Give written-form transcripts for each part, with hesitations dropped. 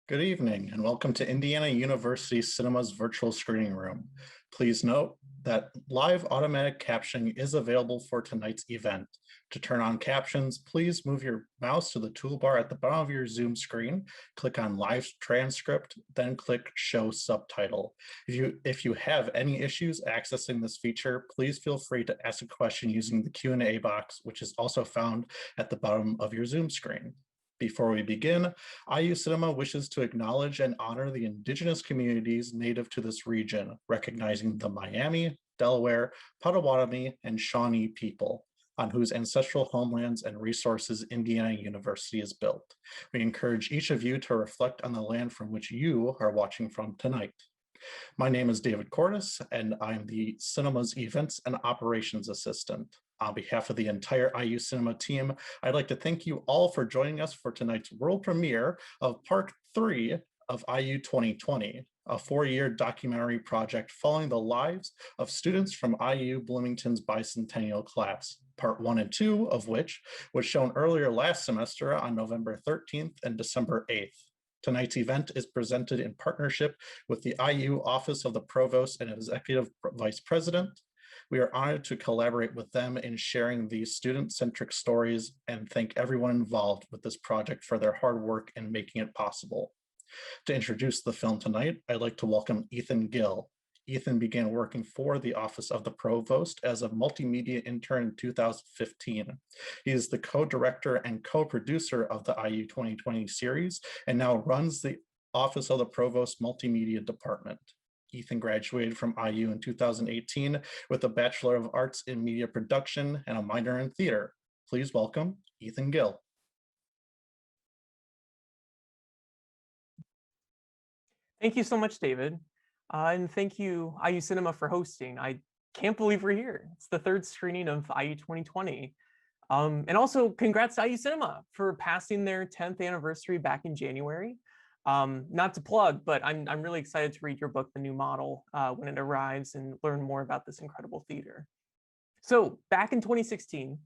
Good evening and welcome to Indiana University Cinema's virtual screening room. Please note that live automatic captioning is available for tonight's event. To turn on captions, please move your mouse to the toolbar at the bottom of your Zoom screen, click on Live Transcript, then click Show Subtitle. If you have any issues accessing this feature, please feel free to ask a question using the Q&A box, which is also found at the bottom of your Zoom screen. Before we begin, IU Cinema wishes to acknowledge and honor the indigenous communities native to this region, recognizing the Miami, Delaware, Potawatomi, and Shawnee people, on whose ancestral homelands and resources Indiana University is built. We encourage each of you to reflect on the land from which you are watching from tonight. My name is David Cordes, and I'm the Cinema's Events and Operations Assistant. On behalf of the entire IU Cinema team, I'd like to thank you all for joining us for tonight's world premiere of Part 3 of IU 2020, a 4-year documentary project following the lives of students from IU Bloomington's Bicentennial class, Part 1 and 2 of which was shown earlier last semester on November 13th and December 8th. Tonight's event is presented in partnership with the IU Office of the Provost and Executive Vice President. We are honored to collaborate with them in sharing these student-centric stories and thank everyone involved with this project for their hard work in making it possible. To introduce the film tonight, I'd like to welcome Ethan Gill. Ethan began working for the Office of the Provost as a multimedia intern in 2015. He is the co-director and co-producer of the IU 2020 series and now runs the Office of the Provost Multimedia Department. Ethan graduated from IU in 2018 with a Bachelor of Arts in Media Production and a minor in theater. Please welcome Ethan Gill. Thank you so much, David. And thank you, IU Cinema, for hosting. I can't believe we're here. It's the 3rd screening of IU 2020. And also congrats to IU Cinema for passing their 10th anniversary back in January. Not to plug, but I'm really excited to read your book, The New Model, when it arrives and learn more about this incredible theater. So back in 2016,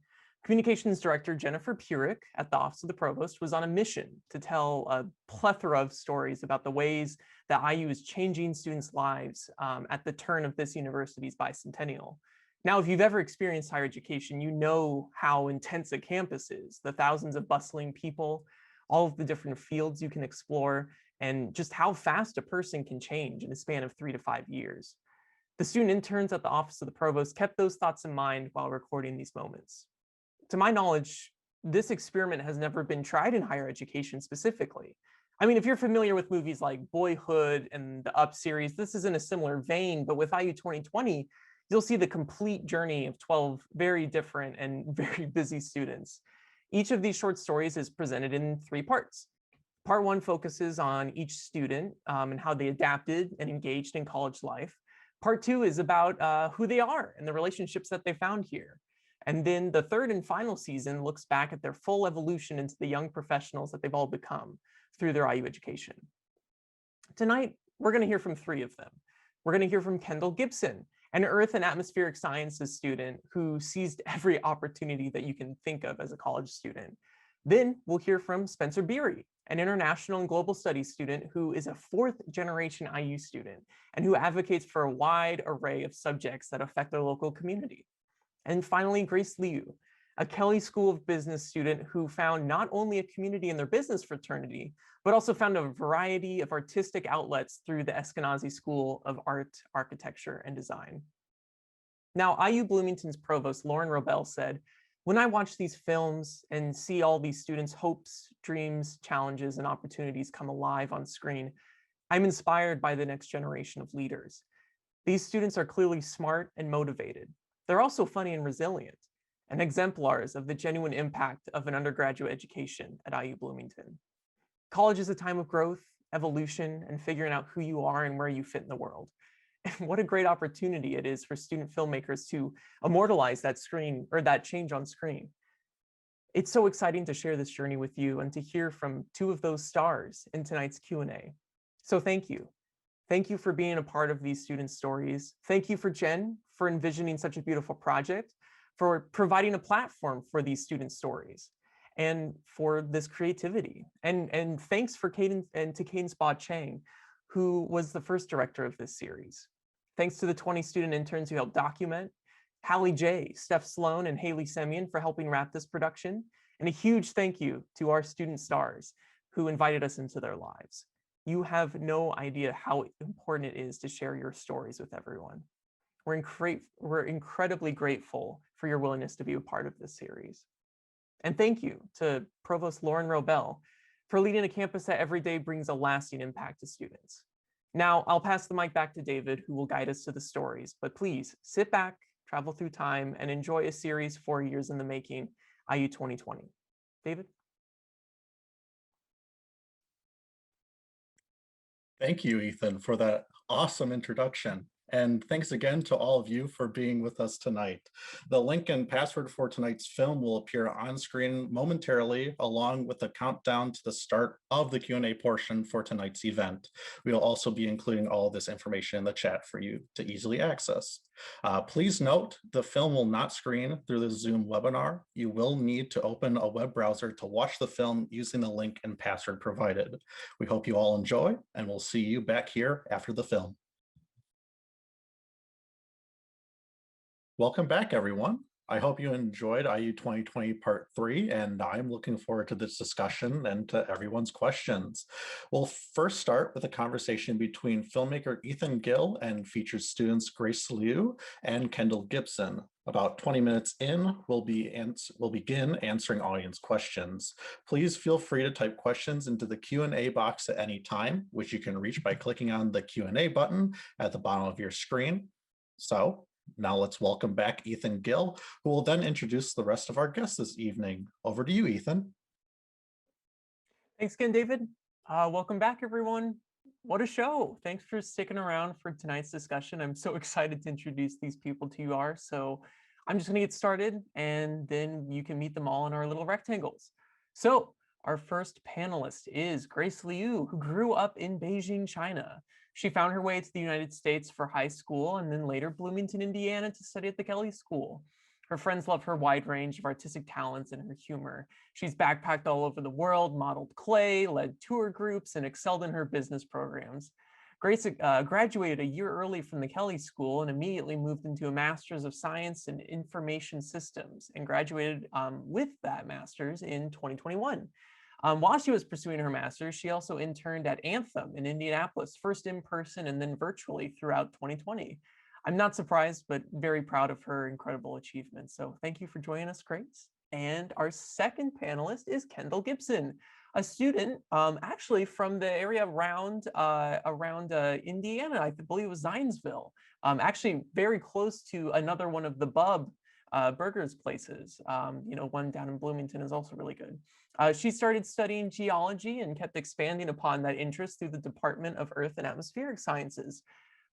Communications Director Jennifer Purick at the Office of the Provost was on a mission to tell a plethora of stories about the ways that IU is changing students' lives at the turn of this university's bicentennial. Now, if you've ever experienced higher education, you know how intense a campus is, the thousands of bustling people, all of the different fields you can explore, and just how fast a person can change in a span of 3 to 5 years. The student interns at the Office of the Provost kept those thoughts in mind while recording these moments. To my knowledge, this experiment has never been tried in higher education specifically. I mean, if you're familiar with movies like Boyhood and the Up series, this is in a similar vein, but with IU 2020, you'll see the complete journey of 12 very different and very busy students. Each of these short stories is presented in 3 parts. Part 1 focuses on each student and how they adapted and engaged in college life. Part 2 is about who they are and the relationships that they found here. And then the 3rd and final season looks back at their full evolution into the young professionals that they've all become through their IU education. Tonight, we're going to hear from 3 of them. We're going to hear from Kendall Gibson, an Earth and Atmospheric Sciences student who seized every opportunity that you can think of as a college student. Then we'll hear from Spencer Biery, an International and Global Studies student who is a 4th-generation IU student and who advocates for a wide array of subjects that affect their local community. And finally, Grace Liu, a Kelley School of Business student who found not only a community in their business fraternity, but also found a variety of artistic outlets through the Eskenazi School of Art, Architecture, and Design. Now, IU Bloomington's provost, Lauren Robel, said, "When I watch these films and see all these students' hopes, dreams, challenges, and opportunities come alive on screen, I'm inspired by the next generation of leaders. These students are clearly smart and motivated. They're also funny and resilient, and exemplars of the genuine impact of an undergraduate education at IU Bloomington. College is a time of growth, evolution, and figuring out who you are and where you fit in the world. And what a great opportunity it is for student filmmakers to immortalize that screen or that change on screen. It's so exciting to share this journey with you and to hear from 2 of those stars in tonight's Q&A. So thank you. Thank you for being a part of these student stories. Thank you for Jen for envisioning such a beautiful project, for providing a platform for these student stories. and for this creativity. And thanks for Caden and to Caden Spa Chang, who was the first director of this series. Thanks to the 20 student interns who helped document, Hallie J, Steph Sloan, and Haley Semyon for helping wrap this production. And a huge thank you to our student stars who invited us into their lives. You have no idea how important it is to share your stories with everyone. We're incredibly grateful for your willingness to be a part of this series. And thank you to Provost Lauren Robel for leading a campus that every day brings a lasting impact to students. Now, I'll pass the mic back to David, who will guide us to the stories, but please sit back, travel through time, and enjoy a series 4 years in the making, IU 2020. David? Thank you, Ethan, for that awesome introduction. And thanks again to all of you for being with us tonight. The link and password for tonight's film will appear on screen momentarily, along with the countdown to the start of the Q&A portion for tonight's event. We'll also be including all of this information in the chat for you to easily access. Please note, the film will not screen through the Zoom webinar. You will need to open a web browser to watch the film using the link and password provided. We hope you all enjoy, and we'll see you back here after the film. Welcome back, everyone. I hope you enjoyed IU 2020 Part 3, and I'm looking forward to this discussion and to everyone's questions. We'll first start with a conversation between filmmaker Ethan Gill and featured students Grace Liu and Kendall Gibson. About 20 minutes in, we'll begin answering audience questions. Please feel free to type questions into the Q&A box at any time, which you can reach by clicking on the Q&A button at the bottom of your screen. So, now let's welcome back Ethan Gill, who will then introduce the rest of our guests this evening. Over to you, Ethan. Thanks again, David. Welcome back, everyone. What a show. Thanks for sticking around for tonight's discussion. I'm so excited to introduce these people to you. So I'm just going to get started, and then you can meet them all in our little rectangles. So our first panelist is Grace Liu, who grew up in Beijing, China. She found her way to the United States for high school and then later Bloomington, Indiana to study at the Kelley School. Her friends love her wide range of artistic talents and her humor. She's backpacked all over the world, modeled clay, led tour groups, and excelled in her business programs. Grace graduated a year early from the Kelley School and immediately moved into a Master's of Science in Information Systems and graduated with that Master's in 2021. While she was pursuing her master's, she also interned at Anthem in Indianapolis, first in person and then virtually throughout 2020. I'm not surprised, but very proud of her incredible achievements. So thank you for joining us, Grace. And our second panelist is Kendall Gibson, a student actually from the area around Indiana. I believe it was Zionsville, actually very close to another one of the burgers places. One down in Bloomington is also really good. She started studying geology and kept expanding upon that interest through the Department of Earth and Atmospheric Sciences.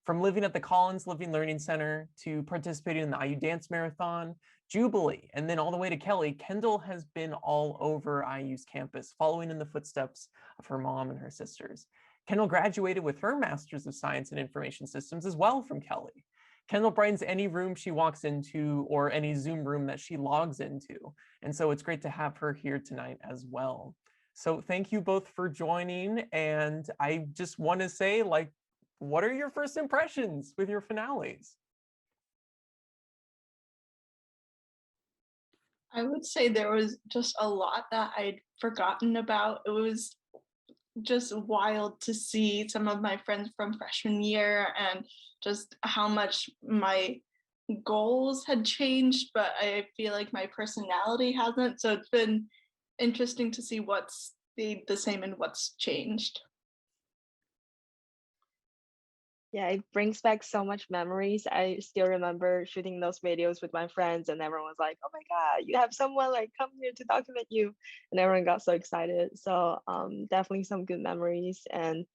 From living at the Collins Living Learning Center to participating in the IU Dance Marathon, Jubilee, and then all the way to Kelley, Kendall has been all over IU's campus, following in the footsteps of her mom and her sisters. Kendall graduated with her Master's of Science in Information Systems as well from Kelley. Kendall brightens any room she walks into or any Zoom room that she logs into. And so it's great to have her here tonight as well. So thank you both for joining. And I just want to say, what are your first impressions with your finales? I would say there was just a lot that I'd forgotten about. It was just wild to see some of my friends from freshman year and just how much my goals had changed, but I feel like my personality hasn't. So it's been interesting to see what's stayed the same and what's changed. Yeah, it brings back so much memories. I still remember shooting those videos with my friends, and everyone was like, "Oh my God, you have someone like come here to document you," and everyone got so excited. So definitely some good memories, and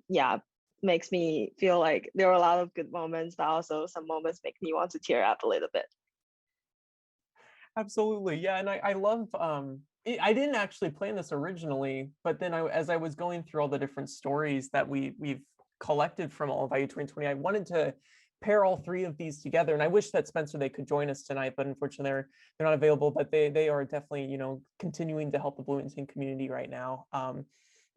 yeah, makes me feel like there were a lot of good moments, but also some moments make me want to tear up a little bit. Absolutely, yeah, and I love. I didn't actually plan this originally, but then as I was going through all the different stories that we've collected from all of IU 2020, I wanted to pair all three of these together. And I wish that Spencer, they could join us tonight, but unfortunately they're not available, but they are definitely, you know, continuing to help the Bloomington community right now.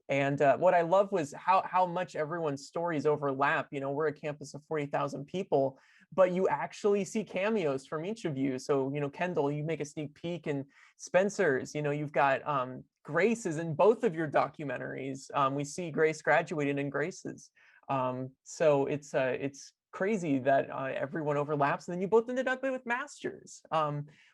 And what I love was how much everyone's stories overlap. You know, we're a campus of 40,000 people, but you actually see cameos from each of you. So, you know, Kendall, you make a sneak peek, and Spencer's, you know, you've got Grace is in both of your documentaries. We see Grace graduated in Grace's. So it's crazy that everyone overlaps, and then you both ended up with masters.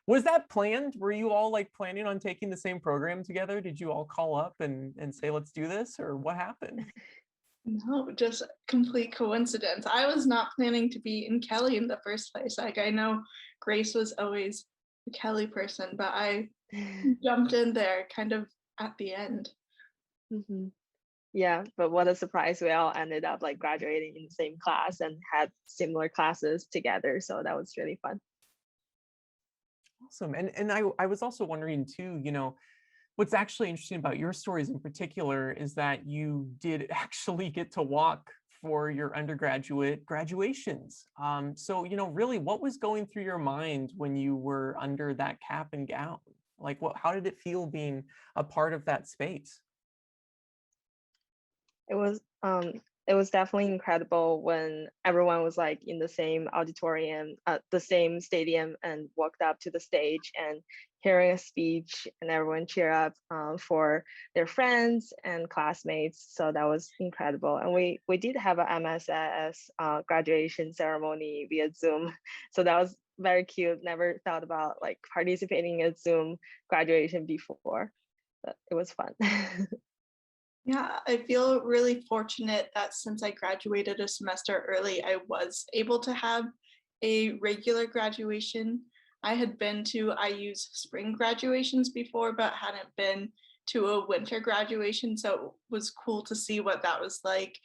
Was that planned? Were you all like planning on taking the same program together? Did you all call up and say, let's do this, or what happened? No, just complete coincidence. I was not planning to be in Kelley in the first place. Like, I know Grace was always a Kelley person, but I jumped in there kind of at the end. Mhm. Yeah, but what a surprise. We all ended up like graduating in the same class and had similar classes together. So that was really fun. Awesome. And I was also wondering too, you know, what's actually interesting about your stories in particular is that you did actually get to walk for your undergraduate graduations. So, you know, really, what was going through your mind when you were under that cap and gown? Like, how did it feel being a part of that space? It was it was definitely incredible when everyone was like in the same auditorium, the same stadium, and walked up to the stage and hearing a speech and everyone cheer up for their friends and classmates. So that was incredible. And we did have a MSS graduation ceremony via Zoom. So that was very cute. Never thought about like participating in a Zoom graduation before, but it was fun. Yeah, I feel really fortunate that since I graduated a semester early, I was able to have a regular graduation. I had been to IU's spring graduations before, but hadn't been to a winter graduation. So it was cool to see what that was like.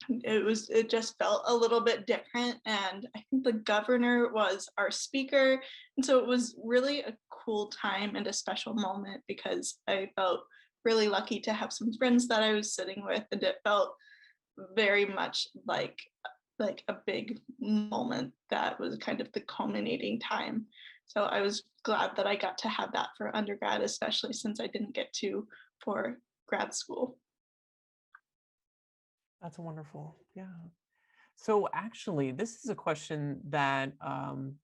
It just felt a little bit different, and I think the governor was our speaker, and so it was really a cool time and a special moment because I felt really lucky to have some friends that I was sitting with, and it felt very much like a big moment that was kind of the culminating time. So I was glad that I got to have that for undergrad, especially since I didn't get to for grad school. That's wonderful. Yeah. So actually, this is a question that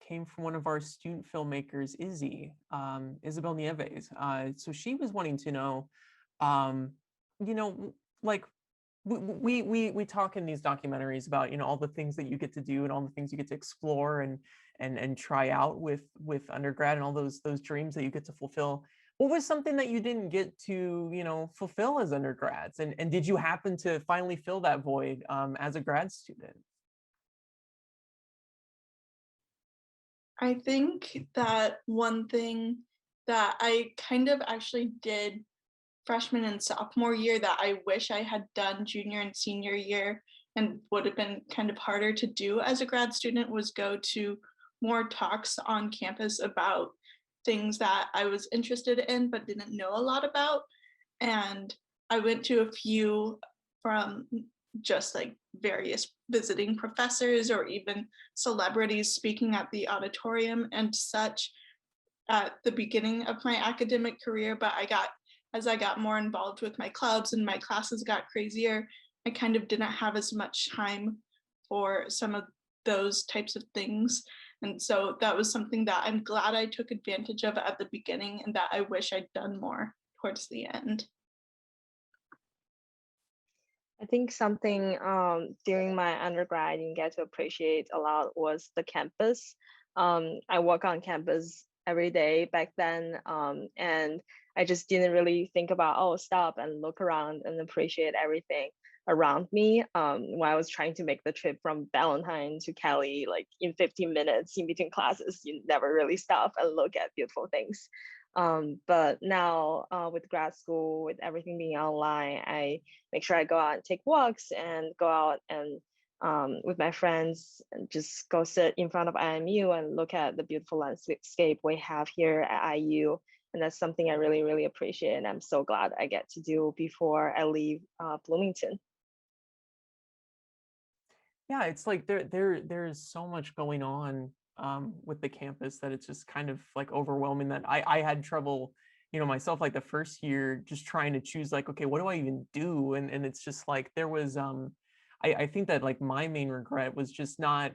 came from one of our student filmmakers, Isabel Nieves. So she was wanting to know, you know, like we talk in these documentaries about, you know, all the things that you get to do and all the things you get to explore and try out with undergrad and all those dreams that you get to fulfill. What was something that you didn't get to, you know, fulfill as undergrads? And did you happen to finally fill that void as a grad student? I think that one thing that I kind of actually did freshman and sophomore year that I wish I had done junior and senior year and would have been kind of harder to do as a grad student was go to more talks on campus about things that I was interested in but didn't know a lot about. And I went to a few from just like various visiting professors or even celebrities speaking at the auditorium and such at the beginning of my academic career, but as I got more involved with my clubs and my classes got crazier, I kind of didn't have as much time for some of those types of things. And so that was something that I'm glad I took advantage of at the beginning and that I wish I'd done more towards the end. I think something during my undergrad I didn't get to appreciate a lot was the campus. I walk on campus every day back then, and I just didn't really think about, oh, stop and look around and appreciate everything around me. When I was trying to make the trip from Valentine to Kelley, like in 15 minutes in between classes, you never really stop and look at beautiful things. But now with grad school, with everything being online, I make sure I go out and take walks and go out and with my friends and just go sit in front of IMU and look at the beautiful landscape we have here at IU. And that's something I really, really appreciate. And I'm so glad I get to do before I leave Bloomington. Yeah, it's like there's so much going on with the campus that it's just kind of like overwhelming that I had trouble, myself, like the first year just trying to choose like, okay, what do I even do? And it's just like there was I think that like my main regret was just not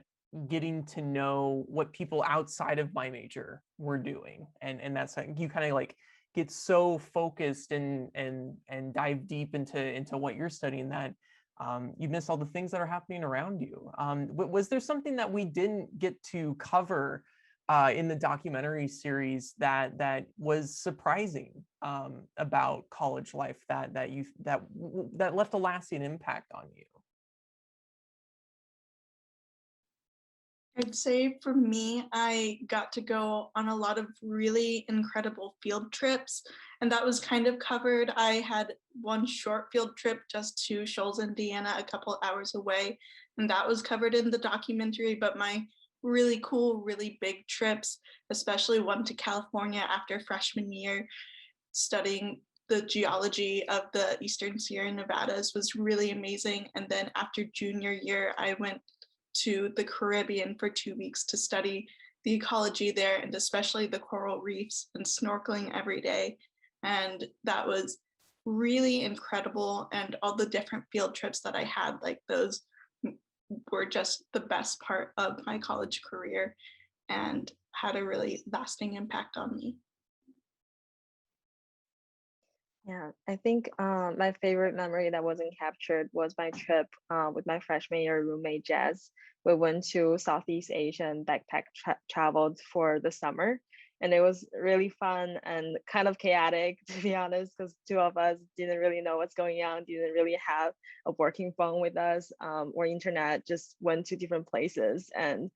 getting to know what people outside of my major were doing. And that's like you kind of like get so focused and dive deep into what you're studying that you miss all the things that are happening around you. Was there something that we didn't get to cover in the documentary series that was surprising about college life that left a lasting impact on you? I'd say for me, I got to go on a lot of really incredible field trips, and that was kind of covered. I had one short field trip just to Shoals, Indiana, a couple hours away, and that was covered in the documentary. But my really cool, really big trips, especially one to California after freshman year, studying the geology of the Eastern Sierra Nevadas was really amazing. And then after junior year, I went to the Caribbean for 2 weeks to study the ecology there, and especially the coral reefs, and snorkeling every day. And that was really incredible. And all the different field trips that I had, like those were just the best part of my college career and had a really lasting impact on me. Yeah, I think my favorite memory that wasn't captured was my trip with my freshman year roommate Jazz. We went to Southeast Asia and traveled for the summer, and it was really fun and kind of chaotic to be honest, because two of us didn't really know what's going on, didn't really have a working phone with us or internet, just went to different places and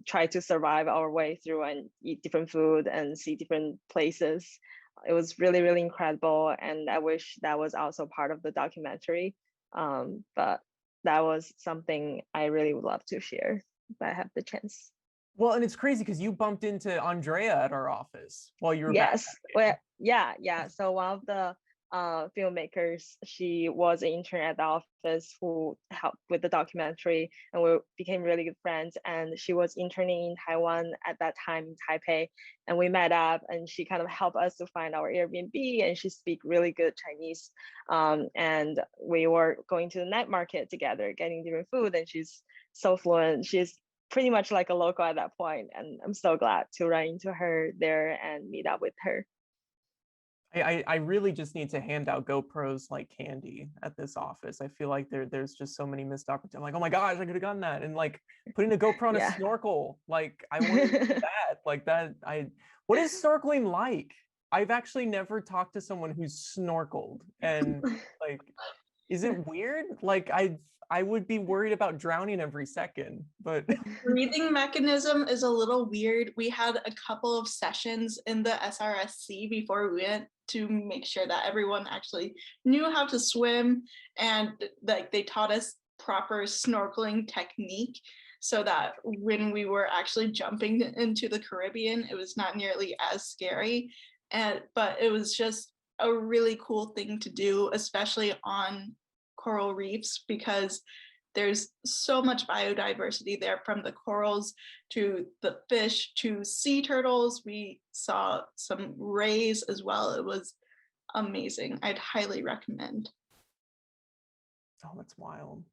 tried to survive our way through and eat different food and see different places. It was really, really incredible. And I wish that was also part of the documentary. But that was something I really would love to share if I have the chance. Well, and it's crazy because you bumped into Andrea at our office while you were back. Yes, well, yeah. So one of the filmmakers, she was an intern at the office who helped with the documentary, and we became really good friends. And she was interning in Taiwan at that time in Taipei, and we met up, and she kind of helped us to find our Airbnb, and she speak really good Chinese. And we were going to the night market together, getting different food, and she's so fluent. She's pretty much like a local at that point, and I'm so glad to run into her there and meet up with her. I really just need to hand out GoPros like candy at this office. I feel like there's just so many missed opportunities. I'm like, oh my gosh, I could have done that. And like putting a GoPro on a snorkel, like I want to do that. Like that, what is snorkeling like? I've actually never talked to someone who's snorkeled. And like, is it weird? Like I would be worried about drowning every second, but Breathing mechanism is a little weird. We had a couple of sessions in the SRSC before we went to make sure that everyone actually knew how to swim, and like they taught us proper snorkeling technique so that when we were actually jumping into the Caribbean, it was not nearly as scary. But it was just a really cool thing to do, especially on coral reefs, because there's so much biodiversity there, from the corals to the fish to sea turtles. We saw some rays as well. It was amazing. I'd highly recommend. oh, that's wild.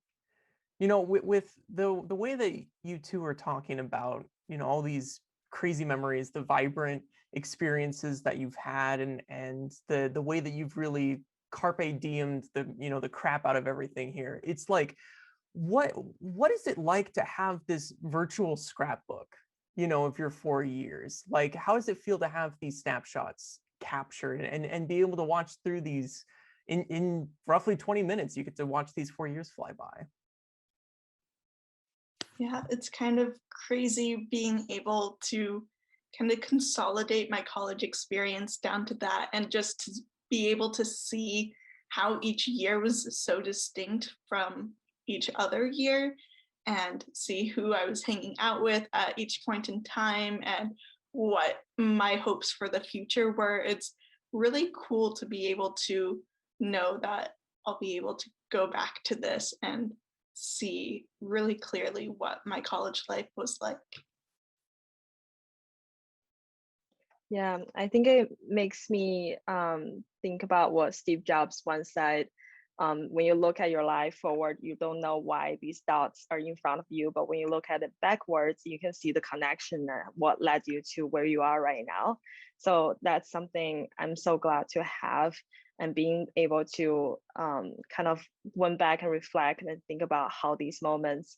With the way that you two are talking about, all these crazy memories, the vibrant experiences that you've had, and the way that you've really carpe diemed the crap out of everything here. It's like, what is it like to have this virtual scrapbook, of your 4 years? Like, how does it feel to have these snapshots captured and be able to watch through these in roughly 20 minutes? You get to watch these 4 years fly by. Yeah, it's kind of crazy being able to kind of consolidate my college experience down to that, and just to be able to see how each year was so distinct from each other year, and see who I was hanging out with at each point in time and what my hopes for the future were. It's really cool to be able to know that I'll be able to go back to this and see really clearly what my college life was like. Yeah, I think it makes me think about what Steve Jobs once said. When you look at your life forward, you don't know why these dots are in front of you, but when you look at it backwards, you can see the connection and what led you to where you are right now. So that's something I'm so glad to have, and being able to kind of went back and reflect and think about how these moments,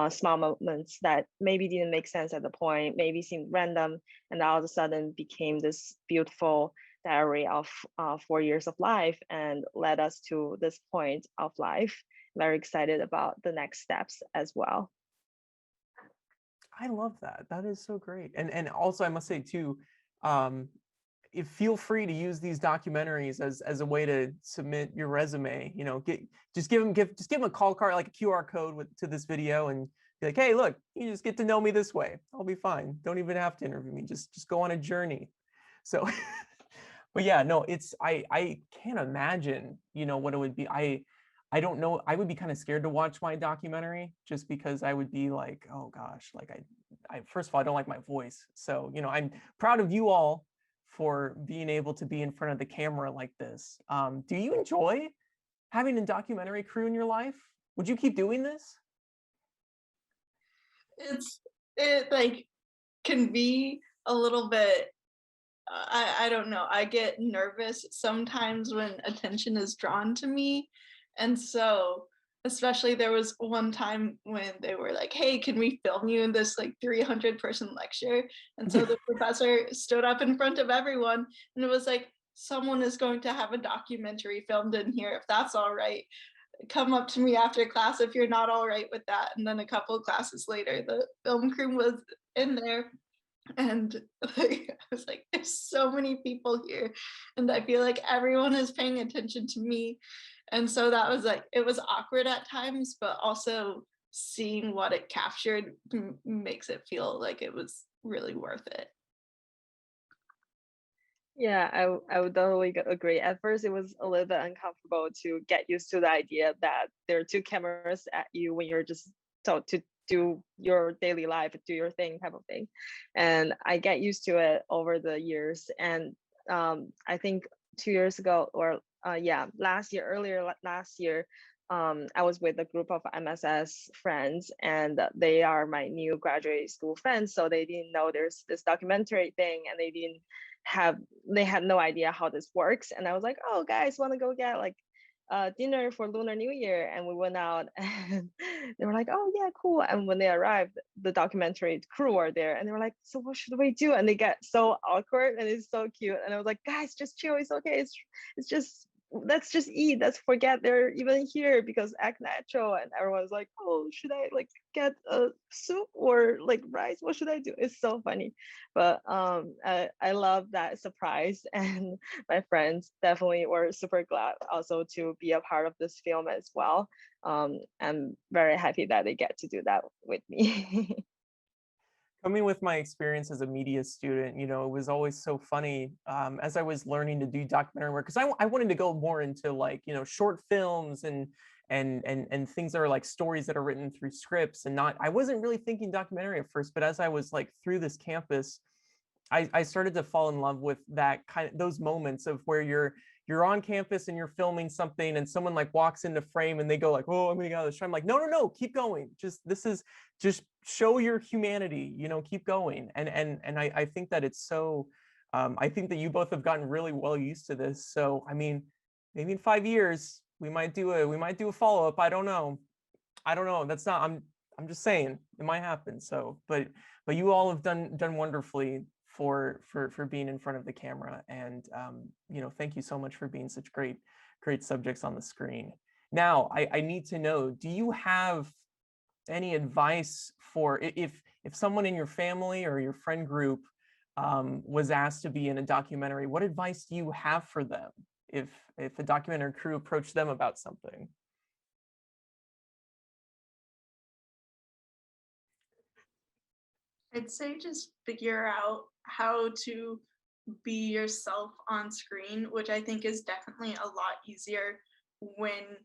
small moments that maybe didn't make sense at the point, maybe seemed random, and all of a sudden became this beautiful diary of 4 years of life and led us to this point of life. Very excited about the next steps as well. I love that. That is so great. And also I must say too, if feel free to use these documentaries as a way to submit your resume. You know, just give them a call card, like a QR code to this video, and be like, hey, look, you just get to know me this way. I'll be fine. Don't even have to interview me. Just go on a journey. So, but yeah, no, I can't imagine, you know, what it would be. I don't know. I would be kind of scared to watch my documentary, just because I would be like, oh gosh, like I first of all, I don't like my voice. So, you know, I'm proud of you all for being able to be in front of the camera like this. Do you enjoy having a documentary crew in your life? Would you keep doing this? It like can be a little bit, I don't know, I get nervous sometimes when attention is drawn to me. And so especially there was one time when they were like, hey, can we film you in this like 300-person lecture? And so the professor stood up in front of everyone and it was like, someone is going to have a documentary filmed in here. If that's all right, come up to me after class if you're not all right with that. And then a couple of classes later, the film crew was in there. And like, I was like, there's so many people here. And I feel like everyone is paying attention to me. And so that was like, it was awkward at times, but also seeing what it captured makes it feel like it was really worth it. Yeah, I would totally agree. At first, it was a little bit uncomfortable to get used to the idea that there are two cameras at you when you're just told to do your daily life, do your thing type of thing. And I get used to it over the years. And I think 2 years ago, or earlier last year, I was with a group of MSS friends, and they are my new graduate school friends. So they didn't know there's this documentary thing, and they had no idea how this works. And I was like, oh guys, want to go get like dinner for Lunar New Year? And we went out and they were like, oh yeah, cool. And when they arrived, the documentary crew were there and they were like, so what should we do? And they get so awkward and it's so cute. And I was like, guys, just chill, it's okay. It's just, let's just eat, let's forget they're even here, because act natural. And everyone's like, oh, should I like get a soup or like rice? What should I do? It's so funny. But I love that surprise, and my friends definitely were super glad also to be a part of this film as well. I'm very happy that they get to do that with me. Coming with my experience as a media student, you know, it was always so funny as I was learning to do documentary work, because I wanted to go more into like, you know, short films and things that are like stories that are written through scripts, and not, I wasn't really thinking documentary at first, but as I was like through this campus, I started to fall in love with that kind of, those moments of where you're on campus and you're filming something and someone like walks into frame and they go like, oh, I'm gonna get out of this. I'm like, no, keep going. Just show your humanity, you know, keep going. And I think that it's so, I think that you both have gotten really well used to this. So, I mean, maybe in 5 years, we might do a follow-up. I don't know. That's not, I'm just saying it might happen. So, but you all have done wonderfully for being in front of the camera, and you know, thank you so much for being such great subjects on the screen. Now I need to know, do you have any advice for if someone in your family or your friend group was asked to be in a documentary? What advice do you have for them if a documentary crew approached them about something? I'd say just figure out how to be yourself on screen, which I think is definitely a lot easier when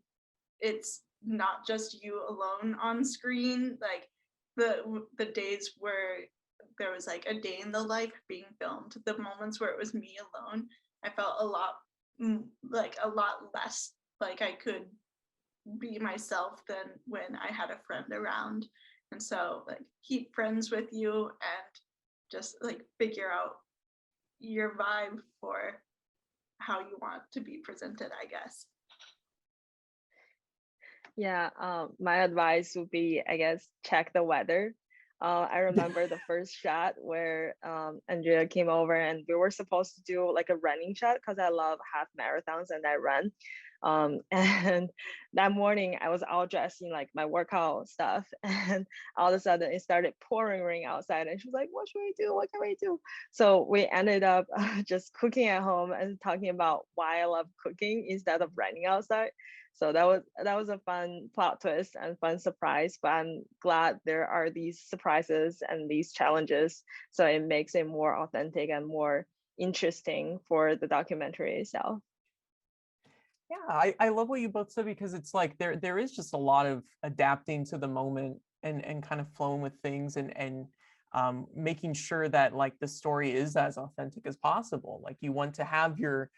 it's not just you alone on screen. Like the days where there was like a day in the life being filmed, the moments where it was me alone, I felt a lot less like I could be myself than when I had a friend around. And so like keep friends with you and just like figure out your vibe for how you want to be presented, I guess. Yeah, my advice would be, I guess, check the weather. I remember the first shot where Andrea came over and we were supposed to do like a running shot because I love half marathons and I run. And that morning I was all dressed in like my workout stuff, and all of a sudden it started pouring rain outside, and she was like, "What should we do? What can we do?" So we ended up just cooking at home and talking about why I love cooking instead of running outside. So that was a fun plot twist and fun surprise, but I'm glad there are these surprises and these challenges, so it makes it more authentic and more interesting for the documentary itself. Yeah, I love what you both said, because it's like there is just a lot of adapting to the moment and kind of flowing with things and making sure that like the story is as authentic as possible. Like you want to have your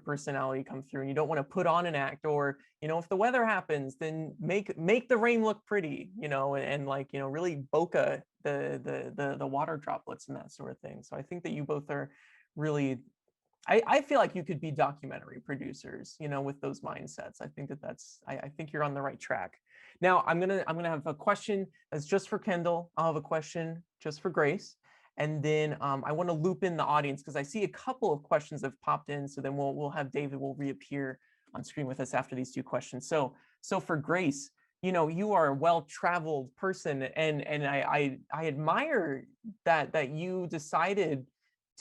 personality come through, and you don't want to put on an act, or if the weather happens, then make the rain look pretty, and like really bokeh the water droplets and that sort of thing. So I think that you both are really, I feel like you could be documentary producers, with those mindsets. I think I think you're on the right track. Now I'm gonna have a question that's just for Kendall. I'll have a question just for Grace, and then I want to loop in the audience because I see a couple of questions have popped in. So then we'll have David will reappear on screen with us after these two questions. So for Grace, you are a well-traveled person, and I admire that you decided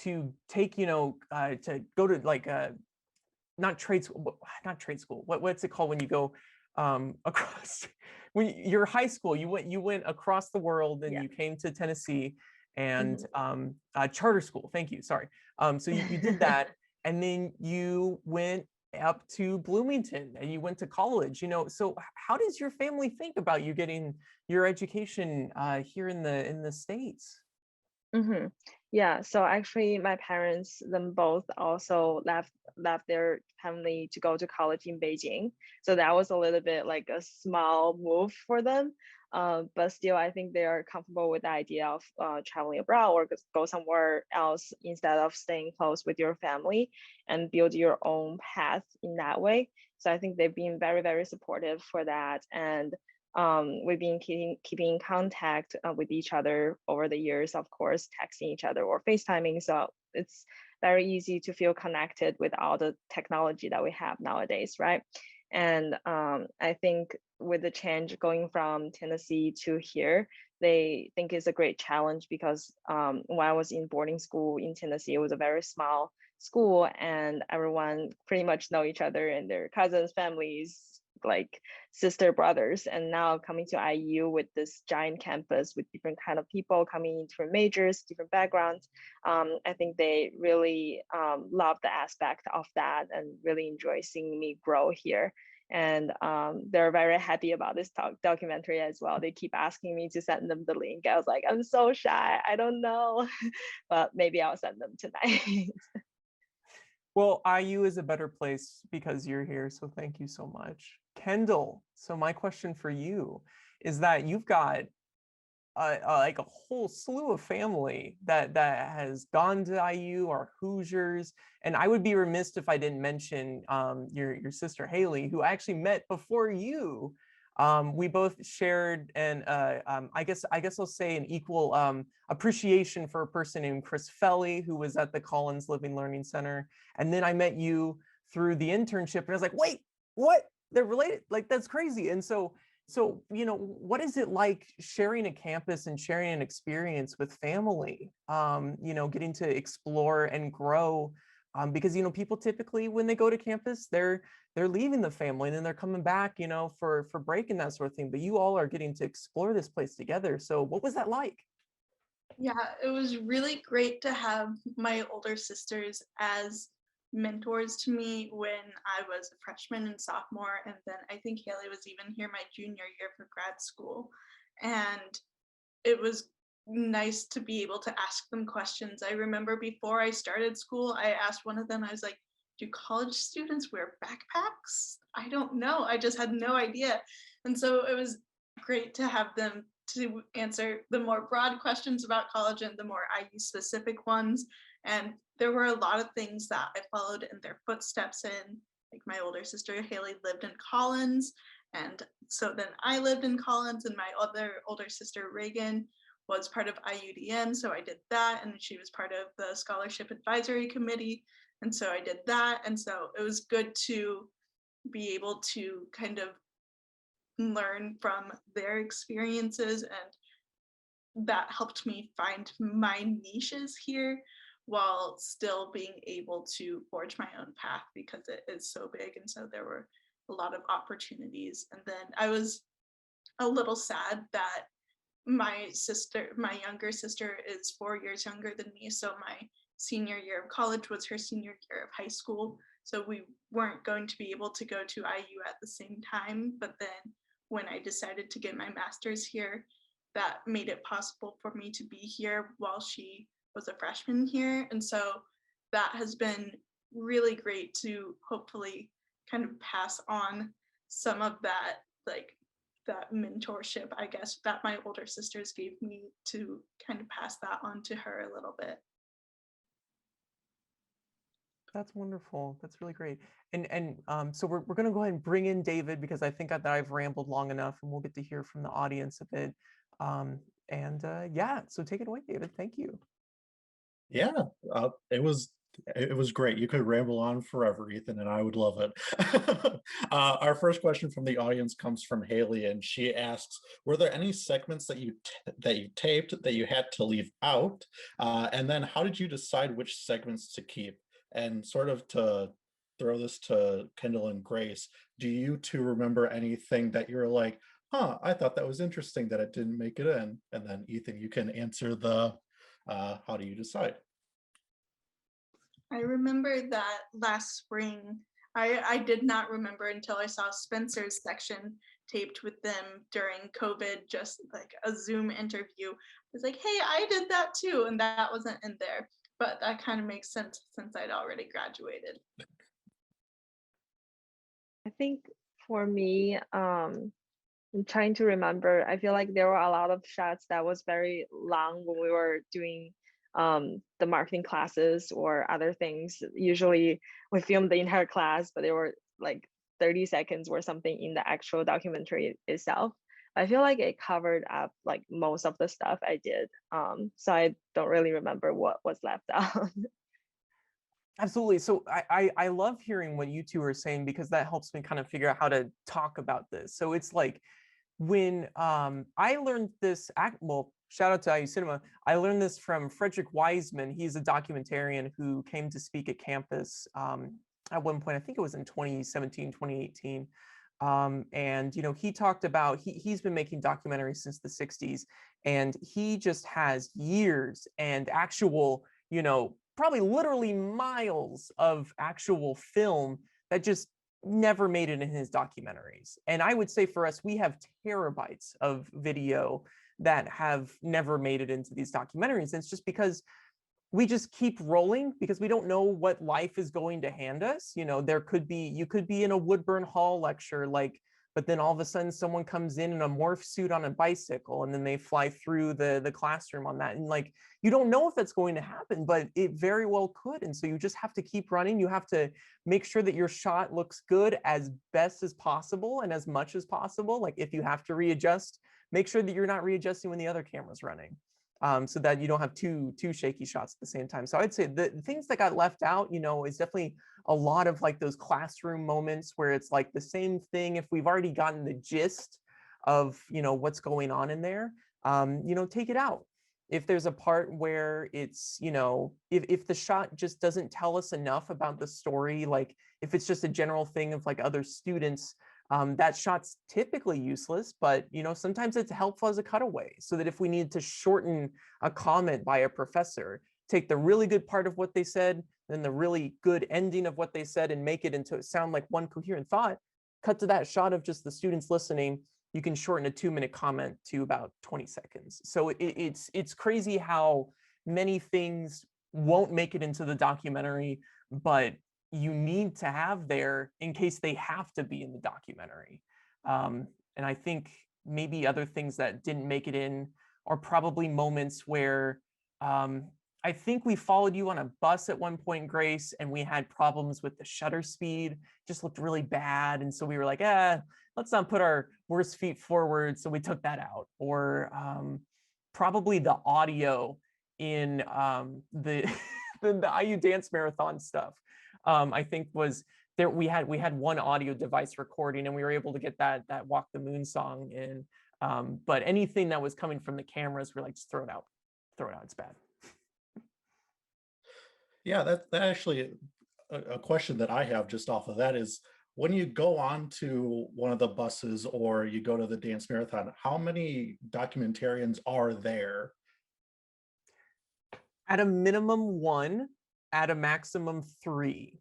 to take, to go to like not trade school, what's it called when you go across, when your high school, you went across the world and Yeah. you came to Tennessee, and charter school. Thank you. Sorry. So you did that, and then you went up to Bloomington and you went to college. So how does your family think about you getting your education here in the States? Mm-hmm. Yeah, so actually my parents, them both also left their family to go to college in Beijing. So that was a little bit like a small move for them. But still, I think they are comfortable with the idea of traveling abroad or go somewhere else instead of staying close with your family and build your own path in that way. So I think they've been very, very supportive for that. And we've been keeping in contact with each other over the years, of course, texting each other or FaceTiming. So it's very easy to feel connected with all the technology that we have nowadays, right? And I think with the change going from Tennessee to here, they think it's a great challenge because when I was in boarding school in Tennessee, it was a very small school and everyone pretty much know each other and their cousins, families, like sister brothers. And now coming to IU with this giant campus with different kind of people coming in different majors, different backgrounds, I think they really love the aspect of that and really enjoy seeing me grow here. And they're very happy about this documentary as well. They keep asking me to send them the link. I was like, I'm so shy, I don't know, but maybe I'll send them tonight. Well, IU is a better place because you're here, so thank you so much. Kendall, so my question for you is that you've got like a whole slew of family that has gone to IU or Hoosiers, and I would be remiss if I didn't mention your sister Haley, who I actually met before you. We both shared, and I guess I'll say an equal appreciation for a person named Chris Felley, who was at the Collins Living Learning Center. And then I met you through the internship, and I was like, wait, what? They're related? Like, that's crazy. And so what is it like sharing a campus and sharing an experience with family? Getting to explore and grow, because people typically when they go to campus, they're leaving the family and then they're coming back, for break and that sort of thing. But you all are getting to explore this place together. So what was that like? Yeah, it was really great to have my older sisters as mentors to me when I was a freshman and sophomore, and then I think Haley was even here my junior year for grad school. And it was nice to be able to ask them questions. I remember before I started school, I asked one of them, I was like, do college students wear backpacks? I don't know. I just had no idea. And so it was great to have them to answer the more broad questions about college and the more IU specific ones. And there were a lot of things that I followed in their footsteps in. Like my older sister Haley lived in Collins, and so then I lived in Collins, and my other older sister Reagan was part of IUDM, so I did that, and she was part of the scholarship advisory committee, and so I did that. And so it was good to be able to kind of learn from their experiences, and that helped me find my niches here while still being able to forge my own path, because it is so big. And so there were a lot of opportunities. And then I was a little sad that my younger sister is 4 years younger than me. So my senior year of college was her senior year of high school. So we weren't going to be able to go to IU at the same time. But then when I decided to get my master's here, that made it possible for me to be here while she was a freshman here. And so that has been really great to hopefully kind of pass on some of that, like that mentorship, I guess, that my older sisters gave me, to kind of pass that on to her a little bit. That's wonderful. That's really great. And so we're going to go ahead and bring in David, because I think that I've rambled long enough, and we'll get to hear from the audience a bit. Yeah, so take it away, David. Thank you. Yeah, it was great. You could ramble on forever, Ethan, and I would love it. Our first question from the audience comes from Haley, and she asks, were there any segments that you taped that you had to leave out? And then how did you decide which segments to keep? And sort of to throw this to Kendall and Grace, do you two remember anything that you're like, I thought that was interesting that it didn't make it in? And then Ethan, you can answer the how do you decide? I remember that last spring, I did not remember until I saw Spencer's section taped with them during COVID, just like a Zoom interview. I was like, hey, I did that too, and that wasn't in there. But that kind of makes sense since I'd already graduated. I think for me, I'm trying to remember. I feel like there were a lot of shots that was very long when we were doing the marketing classes or other things. Usually we filmed the entire class, but they were like 30 seconds or something in the actual documentary itself. I feel like it covered up like most of the stuff I did. So I don't really remember what was left out. Absolutely. So I love hearing what you two are saying, because that helps me kind of figure out how to talk about this. So it's like, when I learned this, well, shout out to IU Cinema, I learned this from Frederick Wiseman. He's a documentarian who came to speak at campus at one point. I think it was in 2017, 2018. And, he talked about, he's been making documentaries since the 60s, and he just has years and actual, probably literally miles of actual film that just never made it in his documentaries. And I would say for us, we have terabytes of video that have never made it into these documentaries. And it's just because we just keep rolling, because we don't know what life is going to hand us. You could be in a Woodburn Hall lecture, but then all of a sudden someone comes in a morph suit on a bicycle, and then they fly through the classroom on that. And you don't know if that's going to happen, but it very well could. And so you just have to keep running. You have to make sure that your shot looks good as best as possible and as much as possible. Like if you have to readjust, make sure that you're not readjusting when the other camera's running. So that you don't have two shaky shots at the same time. So I'd say the things that got left out, is definitely a lot of those classroom moments where it's like the same thing. If we've already gotten the gist of, what's going on in there, take it out. If there's a part where it's, if the shot just doesn't tell us enough about the story, like if it's just a general thing of other students, that shot's typically useless, but sometimes it's helpful as a cutaway, so that if we need to shorten a comment by a professor, take the really good part of what they said, then the really good ending of what they said and make it into sound like one coherent thought, cut to that shot of just the students listening, you can shorten a 2-minute comment to about 20 seconds. So it's crazy how many things won't make it into the documentary, but you need to have there in case they have to be in the documentary. And I think maybe other things that didn't make it in are probably moments where I think we followed you on a bus at one point, Grace, and we had problems with the shutter speed, just looked really bad. And so we were like, let's not put our worst feet forward. So we took that out. Or probably the audio in the, the IU Dance Marathon stuff, I think was there. We had one audio device recording and we were able to get that Walk the Moon song in. But anything that was coming from the cameras, we're like, just throw it out, it's bad. Yeah, that actually a question that I have just off of that is, when you go on to one of the buses or you go to the dance marathon, how many documentarians are there? At a minimum 1, at a maximum 3.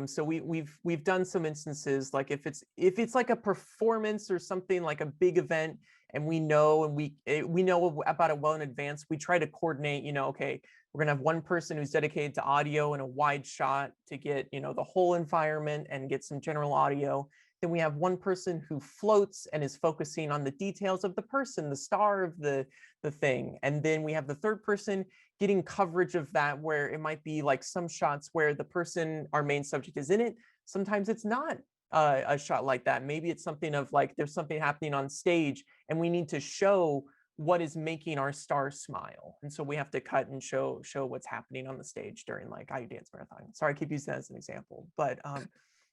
So we've done some instances, like if it's like a performance or something like a big event, and we know about it well in advance, we try to coordinate, okay, we're gonna have one person who's dedicated to audio and a wide shot to get, the whole environment and get some general audio. Then we have one person who floats and is focusing on the details of the person, the star of the thing. And then we have the third person getting coverage of that, where it might be like some shots where the person, our main subject, is in it. Sometimes it's not a shot like that. Maybe it's something of like, there's something happening on stage and we need to show what is making our star smile. And so we have to cut and show what's happening on the stage during like IU Dance Marathon. Sorry, I keep using that as an example, but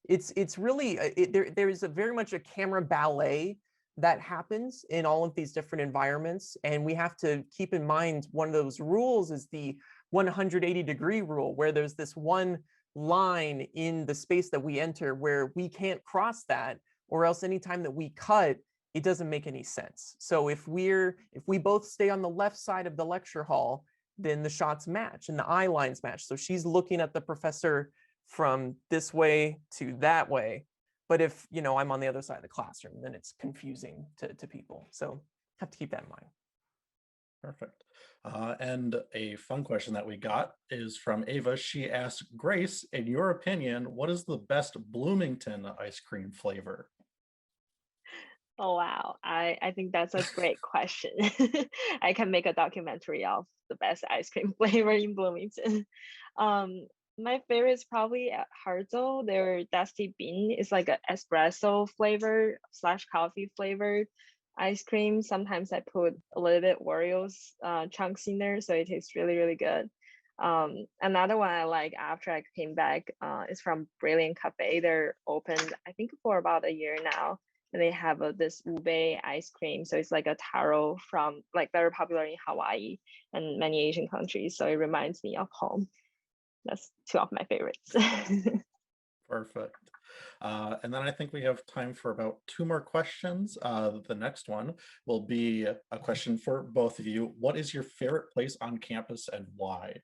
it's really, there is very much a camera ballet that happens in all of these different environments. And we have to keep in mind, one of those rules is the 180-degree rule, where there's this one line in the space that we enter where we can't cross that, or else anytime that we cut, it doesn't make any sense. So if we both stay on the left side of the lecture hall, then the shots match and the eye lines match. So she's looking at the professor from this way to that way. But if, I'm on the other side of the classroom, then it's confusing to people. So have to keep that in mind. Perfect. And a fun question that we got is from Ava. She asked, Grace, in your opinion, what is the best Bloomington ice cream flavor? Oh, wow. I think that's a great question. I can make a documentary of the best ice cream flavor in Bloomington. My favorite is probably at Hartzell. Their Dusty Bean is like an espresso flavor / coffee flavored ice cream. Sometimes I put a little bit Oreos chunks in there, so it tastes really, really good. Another one I like after I came back is from Brilliant Cafe. They're open, I think, for about a year now. And they have this ube ice cream. So it's like a taro from like very popular in Hawaii and many Asian countries. So it reminds me of home. That's 2 of my favorites. Perfect. And then I think we have time for about 2 more questions. The next one will be a question for both of you. What is your favorite place on campus and why?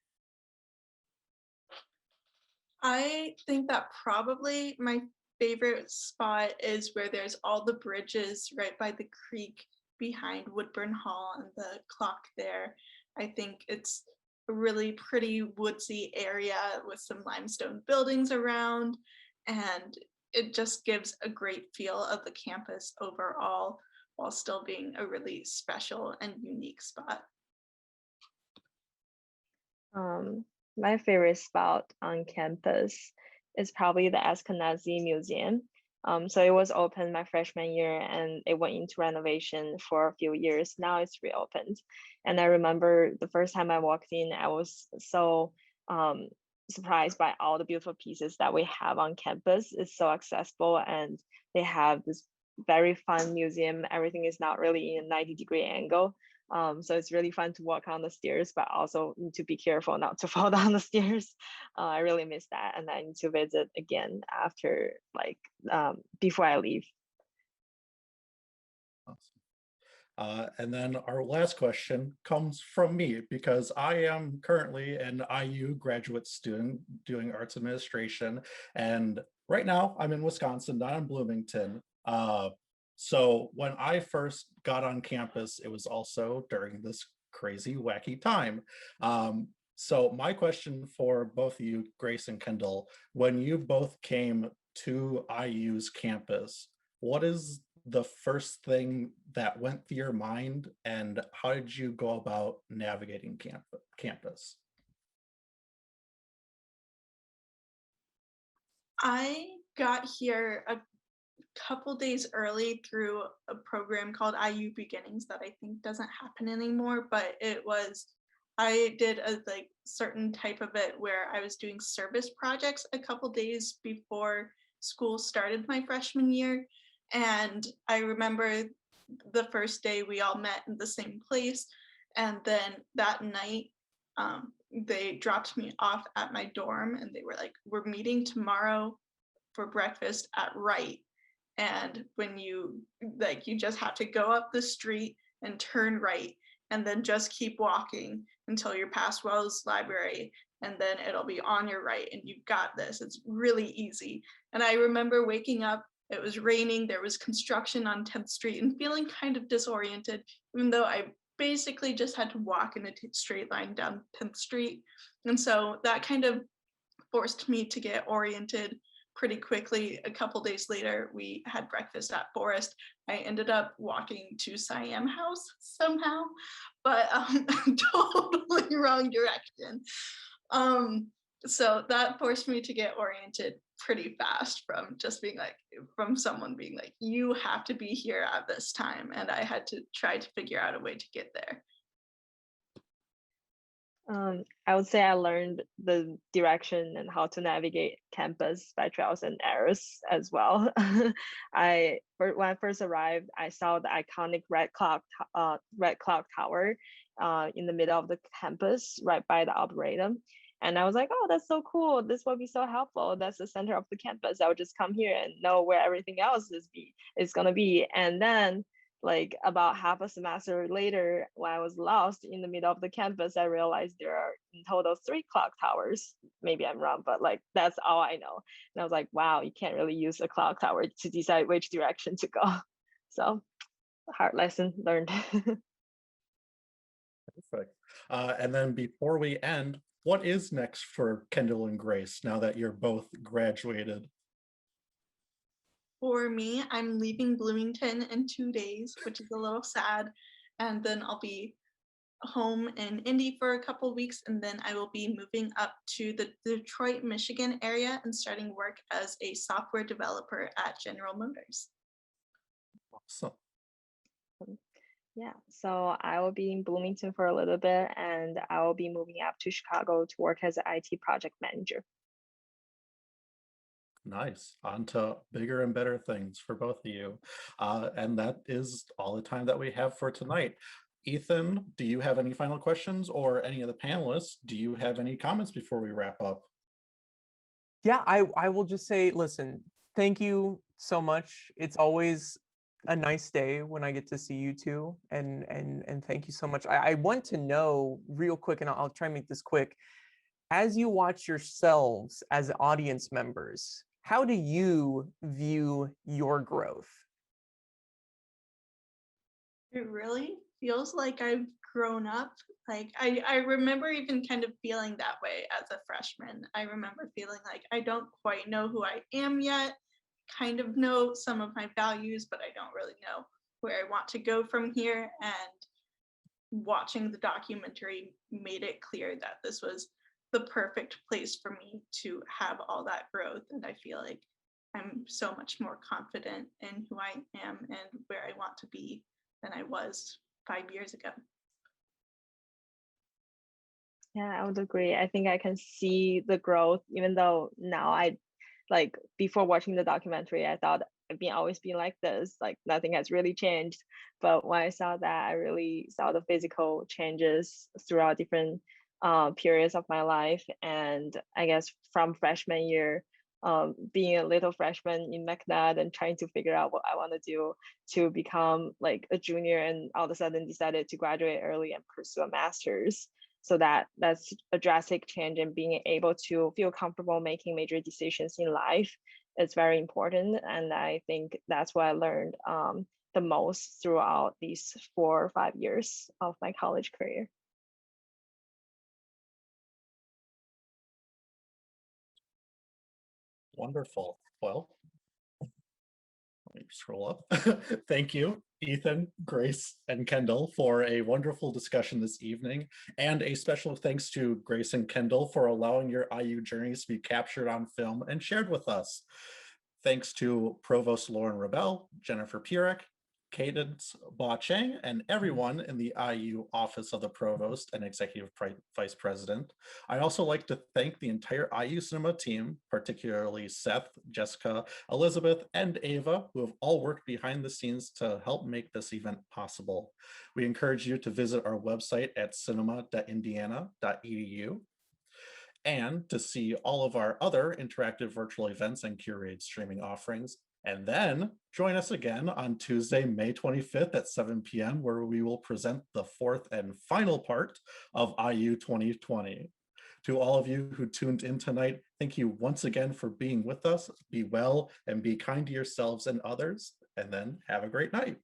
I think that probably my favorite spot is where there's all the bridges right by the creek behind Woodburn Hall and the clock there. I think it's a really pretty woodsy area with some limestone buildings around, and it just gives a great feel of the campus overall while still being a really special and unique spot. My favorite spot on campus is probably the Eskenazi Museum. So it was open my freshman year and it went into renovation for a few years. Now it's reopened. And I remember the first time I walked in, I was so surprised by all the beautiful pieces that we have on campus. It's so accessible and they have this very fun museum. Everything is not really in a 90-degree angle. So it's really fun to walk on the stairs, but also need to be careful not to fall down the stairs. I really miss that, and I need to visit again after, like, before I leave. And then our last question comes from me because I am currently an IU graduate student doing arts administration. And right now I'm in Wisconsin, not in Bloomington. So when I first got on campus, it was also during this crazy, wacky time. So my question for both of you, Grace and Kendall, when you both came to IU's campus, what is the first thing that went through your mind and how did you go about navigating campus? I got here a couple days early through a program called IU Beginnings that I think doesn't happen anymore, but I did a like certain type of it where I was doing service projects a couple days before school started my freshman year. And I remember the first day we all met in the same place. And then that night, they dropped me off at my dorm and they were like, we're meeting tomorrow for breakfast at Wright. And when you just have to go up the street and turn right and then just keep walking until you're past Wells Library, and then it'll be on your right and you've got this. It's really easy. And I remember waking up, it was raining, there was construction on 10th Street and feeling kind of disoriented, even though I basically just had to walk in a straight line down 10th Street. And so that kind of forced me to get oriented pretty quickly. A couple days later, we had breakfast at Forest. I ended up walking to Siam House somehow, but totally wrong direction. So that forced me to get oriented pretty fast from someone being like, you have to be here at this time. And I had to try to figure out a way to get there. I would say I learned the direction and how to navigate campus by trials and errors as well. When I first arrived, I saw the iconic red clock tower in the middle of the campus, right by the arboretum. And I was like, oh, that's so cool. This will be so helpful. That's the center of the campus. I would just come here and know where everything else is gonna be. And then like about half a semester later, when I was lost in the middle of the campus, I realized there are in total 3 clock towers. Maybe I'm wrong, but like that's all I know. And I was like, wow, you can't really use a clock tower to decide which direction to go. So hard lesson learned. Perfect. And then before we end, what is next for Kendall and Grace now that you're both graduated? For me, I'm leaving Bloomington in 2 days, which is a little sad. And then I'll be home in Indy for a couple weeks, and then I will be moving up to the Detroit, Michigan area and starting work as a software developer at General Motors. Awesome. Yeah, so I will be in Bloomington for a little bit, and I will be moving up to Chicago to work as an IT project manager. Nice. On to bigger and better things for both of you. And that is all the time that we have for tonight. Ethan, do you have any final questions, or any of the panelists, do you have any comments before we wrap up? Yeah, I will just say, listen, thank you so much. It's always a nice day when I get to see you two, and thank you so much. I want to know real quick, and I'll try and make this quick. As you watch yourselves as audience members, how do you view your growth? It really feels like I've grown up. Like I remember even kind of feeling that way as a freshman. I remember feeling like I don't quite know who I am yet, kind of know some of my values, but I don't really know where I want to go from here. And watching the documentary made it clear that this was the perfect place for me to have all that growth. And I feel like I'm so much more confident in who I am and where I want to be than I was 5 years ago. Yeah, I would agree. I think I can see the growth, even though now like before watching the documentary, I thought I've always been like this, like nothing has really changed. But when I saw that, I really saw the physical changes throughout different periods of my life. And I guess from freshman year being a little freshman in McNabb and trying to figure out what I want to do to become like a junior, and all of a sudden decided to graduate early and pursue a master's. So that's a drastic change, and being able to feel comfortable making major decisions in life is very important. And I think that's what I learned the most throughout these 4 or 5 years of my college career. Wonderful. Well, let me scroll up. Thank you, Ethan, Grace, and Kendall, for a wonderful discussion this evening. And a special thanks to Grace and Kendall for allowing your IU journeys to be captured on film and shared with us. Thanks to Provost Lauren Rebel, Jennifer Purek, Cadence Ba-Cheng, and everyone in the IU Office of the Provost and Executive Vice President. I also like to thank the entire IU Cinema team, particularly Seth, Jessica, Elizabeth, and Ava, who have all worked behind the scenes to help make this event possible. We encourage you to visit our website at cinema.indiana.edu and to see all of our other interactive virtual events and curated streaming offerings. And then join us again on Tuesday, May 25th at 7 p.m., where we will present the fourth and final part of IU 2020. To all of you who tuned in tonight, thank you once again for being with us. Be well and be kind to yourselves and others, and then have a great night.